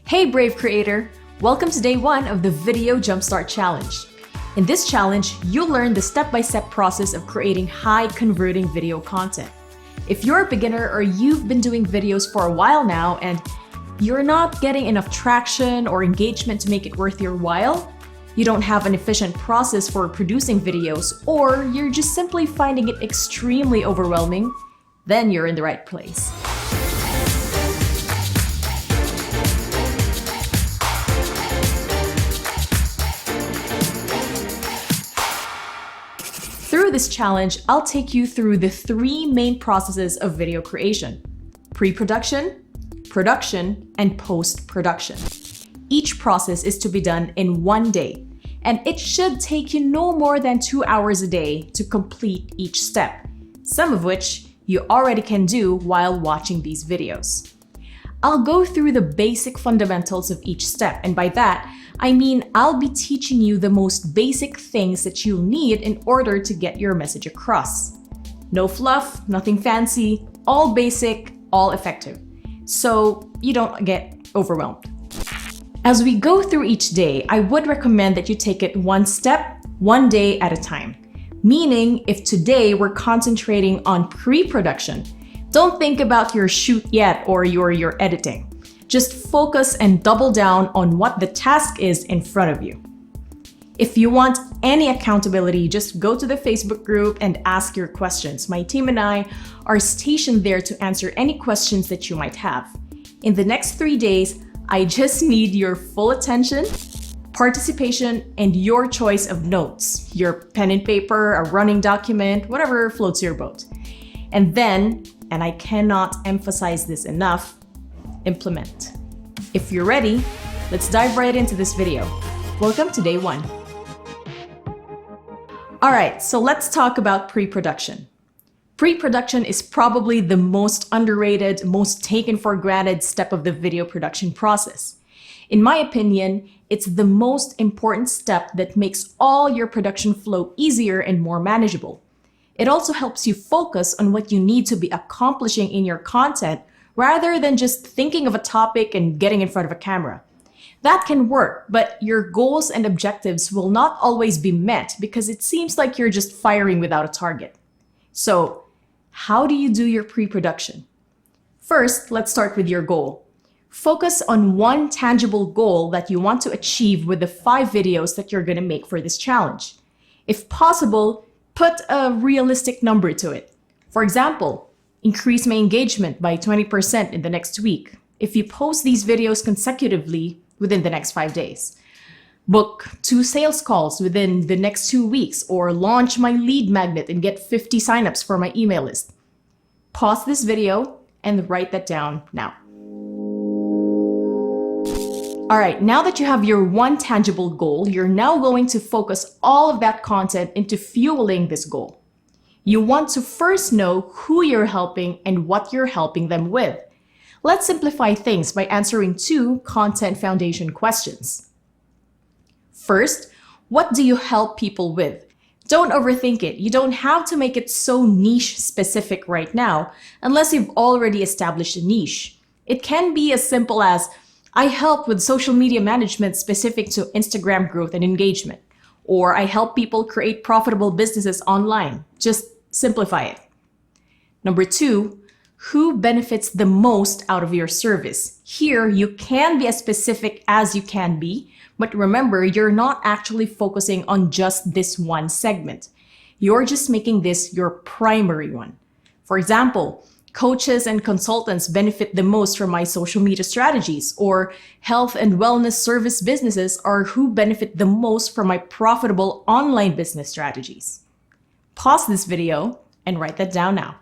Hey Brave Creator! Welcome to day 1 of the Video Jumpstart Challenge. In this challenge, you'll learn the step-by-step process of creating high-converting video content. If you're a beginner or you've been doing videos for a while now and you're not getting enough traction or engagement to make it worth your while, you don't have an efficient process for producing videos, or you're just simply finding it extremely overwhelming, then you're in the right place. Through this challenge, I'll take you through the 3 main processes of video creation: pre-production, production, and post-production. Each process is to be done in 1 day, and it should take you no more than 2 hours a day to complete each step, some of which you already can do while watching these videos. I'll go through the basic fundamentals of each step, and by that, I mean I'll be teaching you the most basic things that you'll need in order to get your message across. No fluff, nothing fancy, all basic, all effective, so you don't get overwhelmed. As we go through each day, I would recommend that you take it 1 step, 1 day at a time. Meaning, if today we're concentrating on pre-production, don't think about your shoot yet or your editing. Just focus and double down on what the task is in front of you. If you want any accountability, just go to the Facebook group and ask your questions. My team and I are stationed there to answer any questions that you might have. In the next 3 days, I just need your full attention, participation, and your choice of notes, your pen and paper, a running document, whatever floats your boat. And then, and I cannot emphasize this enough, implement. If you're ready, let's dive right into this video. Welcome to day 1. Alright, so let's talk about pre-production. Pre-production is probably the most underrated, most taken for granted step of the video production process. In my opinion, it's the most important step that makes all your production flow easier and more manageable. It also helps you focus on what you need to be accomplishing in your content rather than just thinking of a topic and getting in front of a camera. That can work, but your goals and objectives will not always be met because it seems like you're just firing without a target. So, how do you do your pre-production? First, let's start with your goal. Focus on one tangible goal that you want to achieve with the 5 videos that you're going to make for this challenge. If possible, put a realistic number to it. For example, increase my engagement by 20% in the next week if you post these videos consecutively within the next 5 days. Book 2 sales calls within the next 2 weeks, or launch my lead magnet and get 50 signups for my email list. Pause this video and write that down now. Alright, now that you have your one tangible goal, you're now going to focus all of that content into fueling this goal. You want to first know who you're helping and what you're helping them with. Let's simplify things by answering 2 content foundation questions. First, what do you help people with? Don't overthink it. You don't have to make it so niche specific right now unless you've already established a niche. It can be as simple as, I help with social media management specific to Instagram growth and engagement. Or I help people create profitable businesses online. Just simplify it. Number 2, who benefits the most out of your service? Here, you can be as specific as you can be, but remember, you're not actually focusing on just this one segment. You're just making this your primary one. For example, coaches and consultants benefit the most from my social media strategies, or health and wellness service businesses are who benefit the most from my profitable online business strategies. Pause this video and write that down now.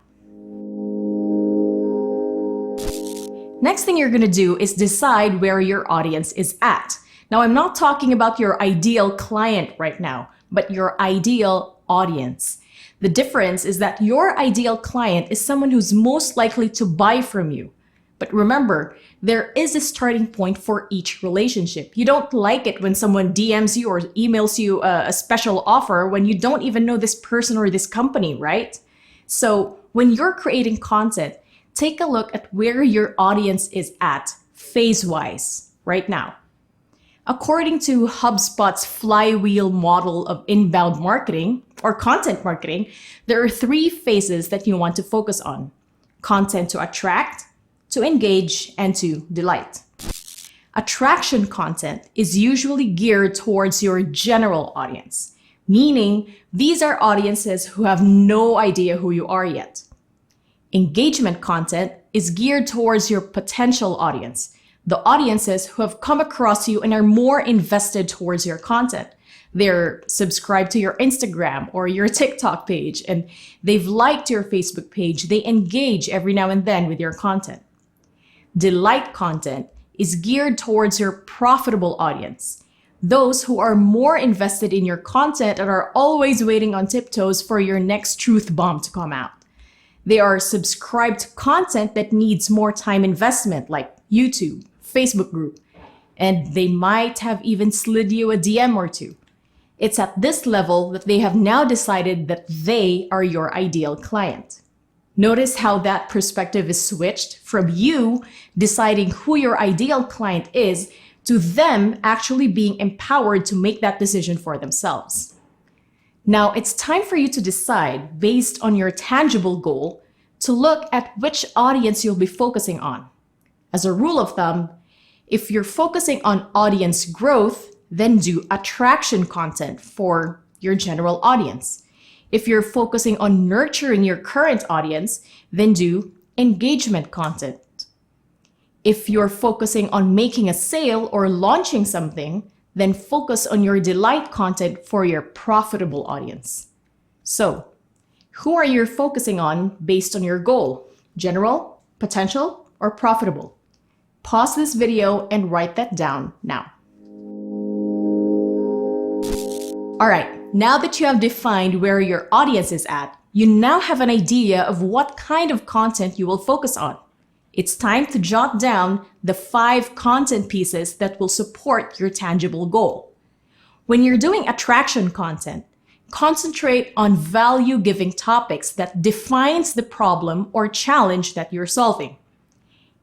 Next thing you're going to do is decide where your audience is at. Now, I'm not talking about your ideal client right now, but your ideal audience. The difference is that your ideal client is someone who's most likely to buy from you. But remember, there is a starting point for each relationship. You don't like it when someone DMs you or emails you a special offer when you don't even know this person or this company, right? So when you're creating content, take a look at where your audience is at phase-wise. right now. According to HubSpot's flywheel model of inbound marketing or content marketing, there are 3 phases that you want to focus on: content to attract, to engage, and to delight. Attraction content is usually geared towards your general audience, meaning these are audiences who have no idea who you are yet. Engagement content is geared towards your potential audience, the audiences who have come across you and are more invested towards your content. They're subscribed to your Instagram or your TikTok page, and they've liked your Facebook page. They engage every now and then with your content. Delight content is geared towards your profitable audience, those who are more invested in your content and are always waiting on tiptoes for your next truth bomb to come out. They are subscribed to content that needs more time investment, like YouTube, Facebook group, and they might have even slid you a DM or 2. It's at this level that they have now decided that they are your ideal client. Notice how that perspective is switched from you deciding who your ideal client is to them actually being empowered to make that decision for themselves. Now it's time for you to decide, based on your tangible goal, to look at which audience you'll be focusing on. As a rule of thumb, if you're focusing on audience growth, then do attraction content for your general audience. If you're focusing on nurturing your current audience, then do engagement content. If you're focusing on making a sale or launching something, then focus on your delight content for your profitable audience. So, who are you focusing on based on your goal? General, potential, or profitable? Pause this video and write that down now. All right, now that you have defined where your audience is at, you now have an idea of what kind of content you will focus on. It's time to jot down the 5 content pieces that will support your tangible goal. When you're doing attraction content, concentrate on value-giving topics that defines the problem or challenge that you're solving.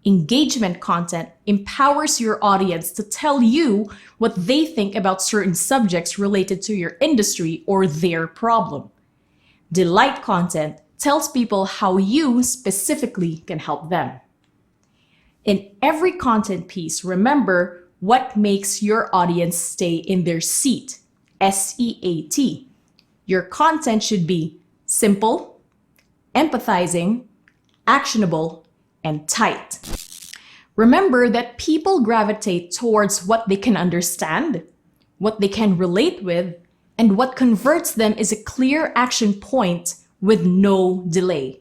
Engagement content empowers your audience to tell you what they think about certain subjects related to your industry or their problem. Delight content tells people how you specifically can help them. In every content piece, remember what makes your audience stay in their seat, SEAT. Your content should be simple, empathizing, actionable, and tight. Remember that people gravitate towards what they can understand, what they can relate with, and what converts them is a clear action point with no delay.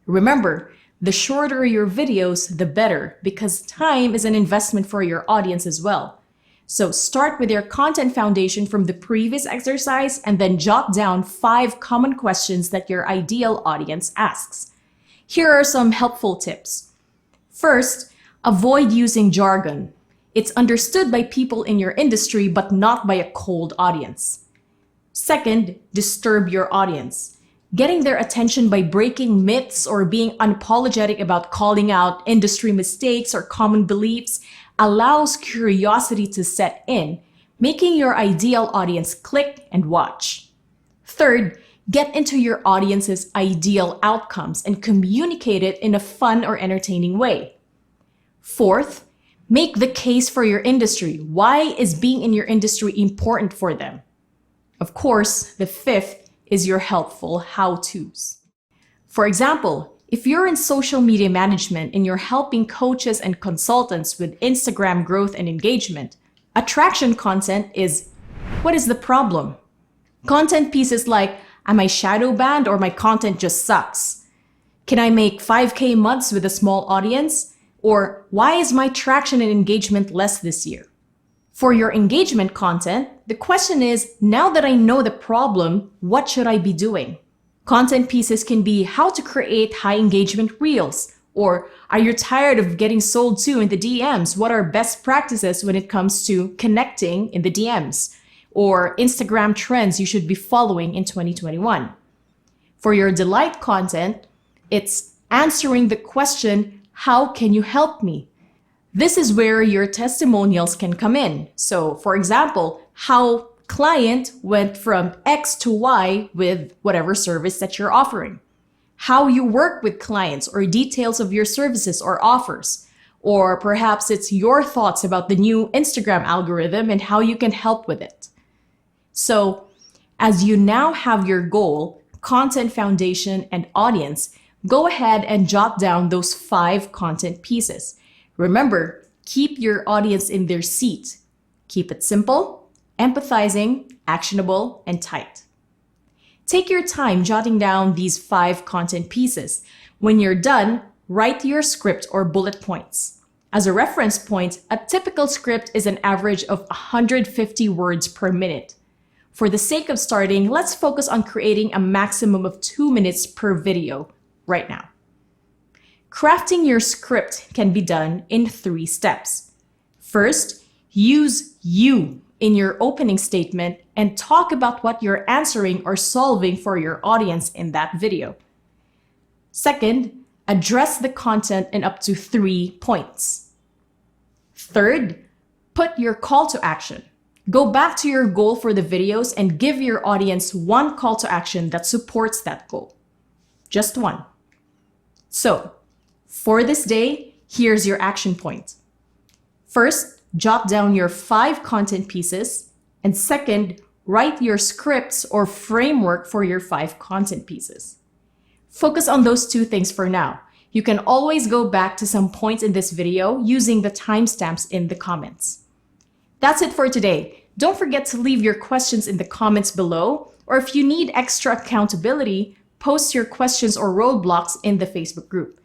Remember, the shorter your videos, the better, because time is an investment for your audience as well. So start with your content foundation from the previous exercise and then jot down 5 common questions that your ideal audience asks. Here are some helpful tips. First, avoid using jargon. It's understood by people in your industry, but not by a cold audience. Second, disturb your audience. Getting their attention by breaking myths or being unapologetic about calling out industry mistakes or common beliefs allows curiosity to set in, making your ideal audience click and watch. Third, get into your audience's ideal outcomes and communicate it in a fun or entertaining way. Fourth, make the case for your industry. Why is being in your industry important for them? Of course, the 5th is your helpful how-tos. For example, if you're in social media management and you're helping coaches and consultants with Instagram growth and engagement, attraction content is, what is the problem? Content pieces like, am I shadow banned or my content just sucks? Can I make 5K months with a small audience? Or why is my traction and engagement less this year? For your engagement content, the question is, now that I know the problem, what should I be doing? Content pieces can be how to create high engagement reels, or are you tired of getting sold to in the DMs? What are best practices when it comes to connecting in the DMs? Or Instagram trends you should be following in 2021. For your delight content, it's answering the question, how can you help me? This is where your testimonials can come in. So, for example, how client went from X to Y with whatever service that you're offering. How you work with clients or details of your services or offers. Or perhaps it's your thoughts about the new Instagram algorithm and how you can help with it. So, as you now have your goal, content foundation, and audience, go ahead and jot down those 5 content pieces. Remember, keep your audience in their seat. Keep it simple, empathizing, actionable, and tight. Take your time jotting down these 5 content pieces. When you're done, write your script or bullet points. As a reference point, a typical script is an average of 150 words per minute. For the sake of starting, let's focus on creating a maximum of 2 minutes per video right now. Crafting your script can be done in 3 steps. First, use you in your opening statement and talk about what you're answering or solving for your audience in that video. Second, address the content in up to 3 points. Third, put your call to action. Go back to your goal for the videos and give your audience one call to action that supports that goal. Just one. So, for this day, here's your action point. First, jot down your 5 content pieces. And second, write your scripts or framework for your 5 content pieces. Focus on those 2 things for now. You can always go back to some points in this video using the timestamps in the comments. That's it for today. Don't forget to leave your questions in the comments below, or if you need extra accountability, post your questions or roadblocks in the Facebook group.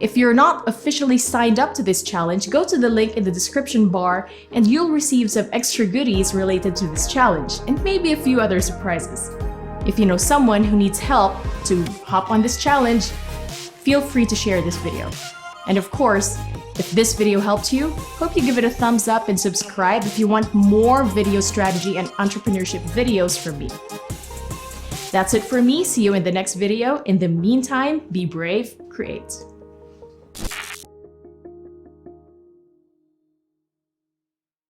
If you're not officially signed up to this challenge, go to the link in the description bar and you'll receive some extra goodies related to this challenge and maybe a few other surprises. If you know someone who needs help to hop on this challenge, feel free to share this video. And of course, if this video helped you, hope you give it a thumbs up and subscribe if you want more video strategy and entrepreneurship videos from me. That's it for me. See you in the next video. In the meantime, be brave, create.